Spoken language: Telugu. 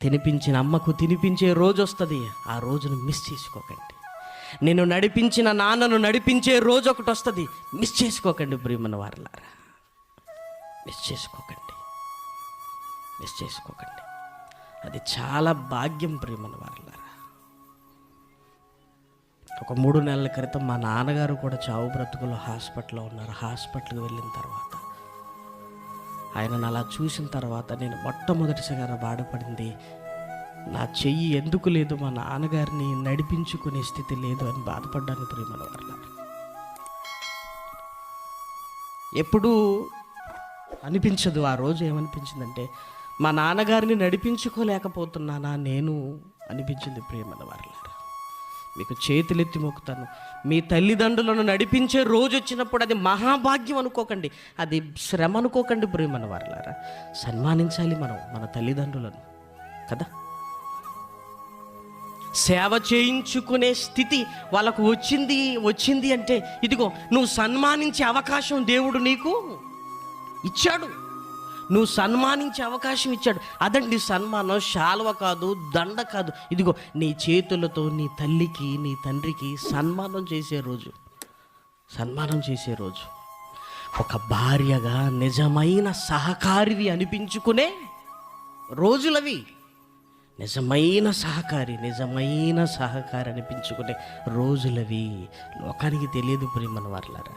తినిపించిన అమ్మకు తినిపించే రోజు వస్తుంది, ఆ రోజును మిస్ చేసుకోకండి. నేను నడిపించిన నాన్నను నడిపించే రోజు ఒకటి వస్తుంది, మిస్ చేసుకోకండి ప్రియమైన వారలారా. మిస్ చేసుకోకండి. అది చాలా భాగ్యం ప్రియమైన వారలారా. ఒక 3 నెలల క్రితం మా నాన్నగారు కూడా చావు బ్రతుకులో హాస్పిటల్లో ఉన్నారు. హాస్పిటల్కి వెళ్ళిన తర్వాత ఆయనను అలా చూసిన తర్వాత నేను మొట్టమొదటిసారిగా బాధపడింది, నా చెయ్యి ఎందుకు లేదు, మా నాన్నగారిని నడిపించుకునే స్థితి లేదు అని బాధపడ్డాను ప్రియమైన వారలారా. ఎప్పుడూ అనిపించదు, ఆ రోజు ఏమనిపించిందంటే మా నాన్నగారిని నడిపించుకోలేకపోతున్నానా నేను అనిపించింది ప్రియమైన వారలారా. మీకు చేతులెత్తి మొక్కుతాను, మీ తల్లిదండ్రులను నడిపించే రోజు వచ్చినప్పుడు అది మహాభాగ్యం అనుకోకండి, అది శ్రమ అనుకోకండి ప్రియమైన వారలారా. సన్మానించాలి మనం మన తల్లిదండ్రులను కదా. సేవ చేయించుకునే స్థితి వాళ్ళకు వచ్చింది అంటే ఇదిగో నువ్వు సన్మానించే అవకాశం దేవుడు నీకు ఇచ్చాడు. నువ్వు సన్మానించే అవకాశం ఇచ్చాడు. అదండి సన్మానం. శాలువ కాదు, దండ కాదు, ఇదిగో నీ చేతులతో నీ తల్లికి నీ తండ్రికి సన్మానం చేసే రోజు. ఒక భార్యగా నిజమైన సహకారివి అనిపించుకునే రోజులవి. నిజమైన సహకారి అనిపించుకునే రోజులవి. లోకానికి తెలియదు ప్రియమైన వారలారా.